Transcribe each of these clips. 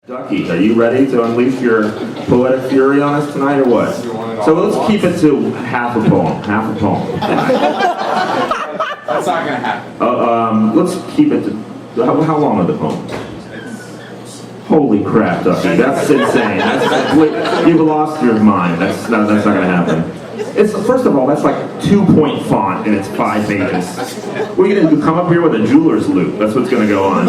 Ducky, are you ready to unleash your poetic fury on us tonight, or what? So let's keep it to half a poem. Half a poem. That's not gonna happen. Let's keep it to. How long are the poems? Holy crap, Ducky, that's insane. You've lost your mind. That's not gonna happen. It's first of all, that's like 2-point font and it's 5 pages. What are you gonna do? Come up here with a jeweler's loop? That's what's gonna go on.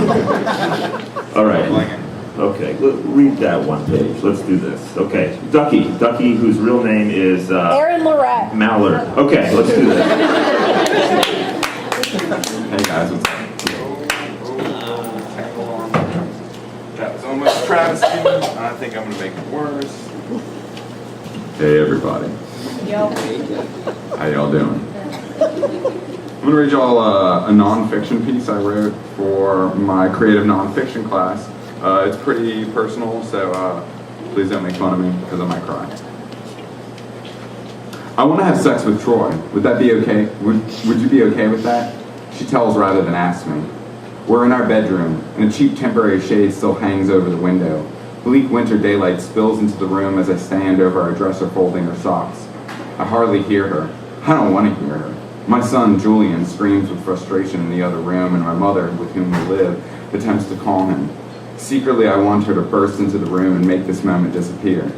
All right. Okay, read that one page. Let's do this. Okay, Ducky, whose real name is Aaron Lirette. Mallard. Okay, let's do this. Hey guys, what's up? That was almost travesty. I think I'm gonna make it worse. Hey everybody. Yo. How y'all doing? I'm gonna read y'all a non-fiction piece I wrote for my creative non-fiction class. It's pretty personal, so please don't make fun of me because I might cry. I want to have sex with Troy. Would that be okay? Would you be okay with that? She tells rather than asks me. We're in our bedroom, and a cheap temporary shade still hangs over the window. Bleak winter daylight spills into the room as I stand over our dresser folding her socks. I hardly hear her. I don't want to hear her. My son, Julian, screams with frustration in the other room, and my mother, with whom we live, attempts to calm him. Secretly, I want her to burst into the room and make this moment disappear.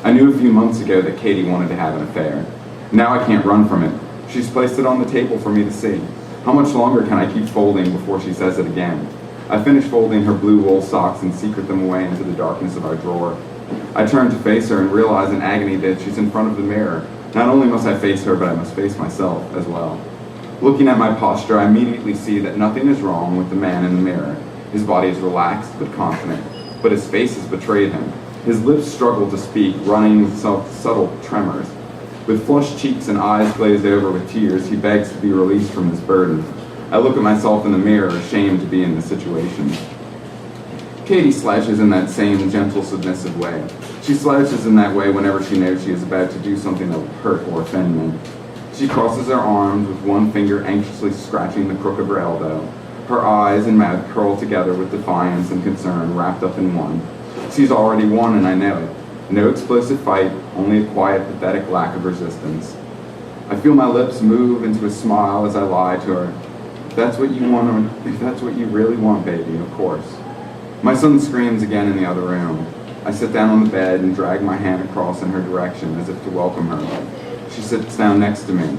I knew a few months ago that Katie wanted to have an affair. Now I can't run from it. She's placed it on the table for me to see. How much longer can I keep folding before she says it again? I finish folding her blue wool socks and secret them away into the darkness of our drawer. I turn to face her and realize in agony that she's in front of the mirror. Not only must I face her, but I must face myself as well. Looking at my posture, I immediately see that nothing is wrong with the man in the mirror. His body is relaxed but confident, but his face has betrayed him. His lips struggle to speak, running with subtle tremors. With flushed cheeks and eyes glazed over with tears, he begs to be released from his burden. I look at myself in the mirror, ashamed to be in this situation. Katie slouches in that same gentle, submissive way. She slouches in that way whenever she knows she is about to do something that will hurt or offend me. She crosses her arms with one finger anxiously scratching the crook of her elbow. Her eyes and mouth curl together with defiance and concern wrapped up in one. She's already won, and I know it. No explosive fight, only a quiet, pathetic lack of resistance. I feel my lips move into a smile as I lie to her. If that's what you want, if that's what you really want, baby, of course. My son screams again in the other room. I sit down on the bed and drag my hand across in her direction as if to welcome her. She sits down next to me,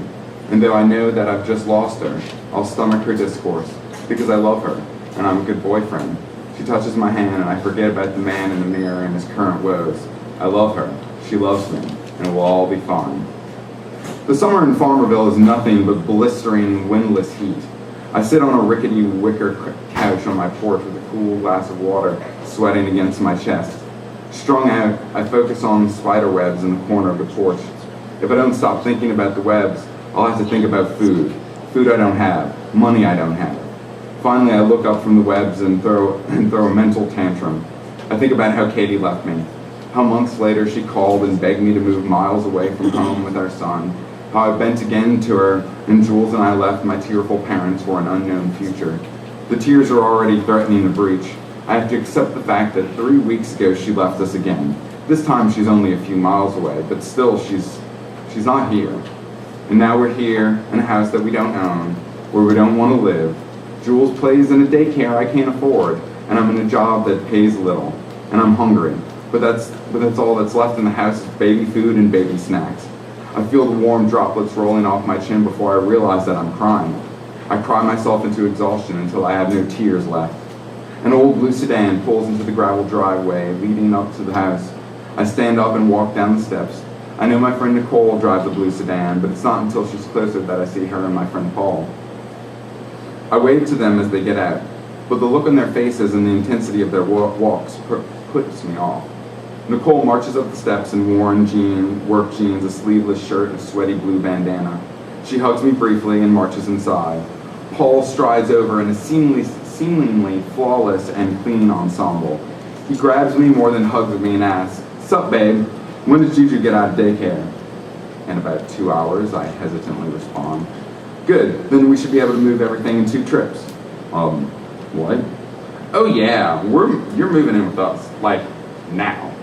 and though I know that I've just lost her, I'll stomach her discourse. Because I love her, and I'm a good boyfriend. She touches my hand, and I forget about the man in the mirror and his current woes. I love her, she loves me, and it will all be fine. The summer in Farmerville is nothing but blistering, windless heat. I sit on a rickety wicker couch on my porch with a cool glass of water sweating against my chest. Strung out, I focus on spider webs in the corner of the porch. If I don't stop thinking about the webs, I'll have to think about food. Food I don't have, money I don't have. Finally, I look up from the webs and throw a mental tantrum. I think about how Katie left me, how months later she called and begged me to move miles away from home with our son, how I bent again to her, and Jules and I left my tearful parents for an unknown future. The tears are already threatening the breach. I have to accept the fact that 3 weeks ago she left us again. This time she's only a few miles away, but still she's not here. And now we're here in a house that we don't own, where we don't want to live. Jules plays in a daycare I can't afford, and I'm in a job that pays little, and I'm hungry. But that's all that's left in the house is baby food and baby snacks. I feel the warm droplets rolling off my chin before I realize that I'm crying. I cry myself into exhaustion until I have no tears left. An old blue sedan pulls into the gravel driveway leading up to the house. I stand up and walk down the steps. I know my friend Nicole drives the blue sedan, but it's not until she's closer that I see her and my friend Paul. I wave to them as they get out, but the look on their faces and the intensity of their walks puts me off. Nicole marches up the steps in worn work jeans, a sleeveless shirt, and a sweaty blue bandana. She hugs me briefly and marches inside. Paul strides over in a seemingly flawless and clean ensemble. He grabs me more than hugs me and asks, "Sup, babe? When did Juju get out of daycare?" "In about 2 hours," I hesitantly respond. "Good, then we should be able to move everything in 2 trips. What?" Oh yeah, you're moving in with us, like, now,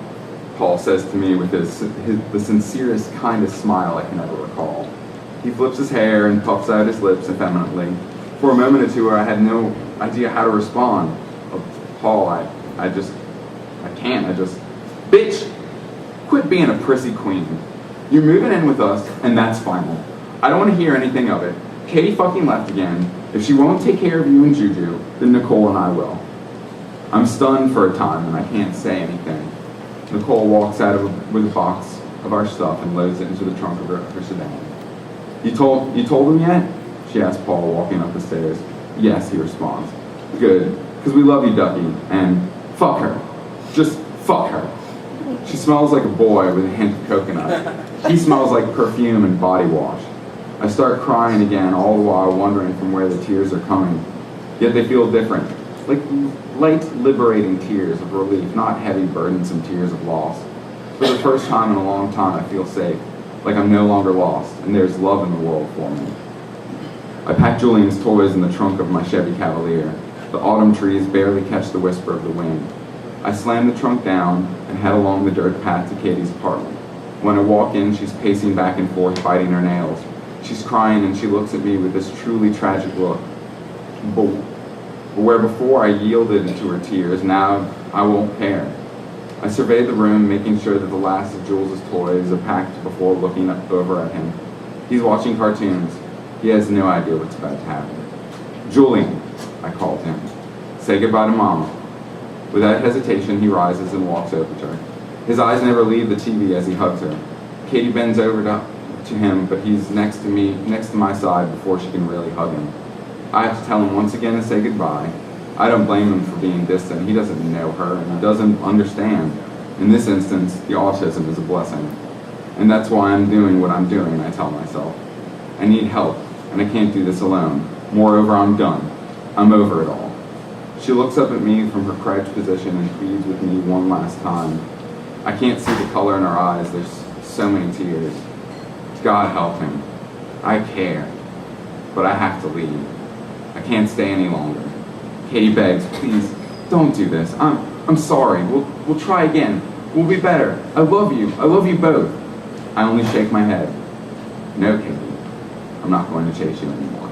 Paul says to me with the sincerest, kindest smile I can ever recall. He flips his hair and puffs out his lips effeminately. For a moment or two, I had no idea how to respond. Oh, Paul, I can't, bitch, quit being a prissy queen. You're moving in with us, and that's final. I don't want to hear anything of it. Katie fucking left again. If she won't take care of you and Juju, then Nicole and I will. I'm stunned for a time, and I can't say anything. Nicole walks out with a box of our stuff and loads it into the trunk of her sedan. You told them yet? She asks Paul, walking up the stairs. Yes, he responds. Good, because we love you, Ducky, and fuck her. Just fuck her. She smells like a boy with a hint of coconut. He smells like perfume and body wash. I start crying again, all the while wondering from where the tears are coming. Yet they feel different. Like light, liberating tears of relief, not heavy, burdensome tears of loss. For the first time in a long time, I feel safe. Like I'm no longer lost, and there's love in the world for me. I pack Julian's toys in the trunk of my Chevy Cavalier. The autumn trees barely catch the whisper of the wind. I slam the trunk down and head along the dirt path to Katie's apartment. When I walk in, she's pacing back and forth, biting her nails. She's crying and she looks at me with this truly tragic look. But where before I yielded to her tears, now I won't care. I survey the room, making sure that the last of Jules' toys are packed before looking over at him. He's watching cartoons. He has no idea what's about to happen. Julian, I called him. Say goodbye to Mama. Without hesitation, he rises and walks over to her. His eyes never leave the TV as he hugs her. Katie bends over to him, but he's next to my side before she can really hug him. I have to tell him once again to say goodbye. I don't blame him for being distant. He doesn't know her, and he doesn't understand. In this instance, the autism is a blessing. And that's why I'm doing what I'm doing, I tell myself. I need help, and I can't do this alone. Moreover, I'm done. I'm over it all. She looks up at me from her crouched position and pleads with me one last time. I can't see the color in her eyes. There's so many tears. God help him. I care. But I have to leave. I can't stay any longer. Katie begs, please, don't do this. I'm sorry. We'll try again. We'll be better. I love you. I love you both. I only shake my head. No, Katie. I'm not going to chase you anymore.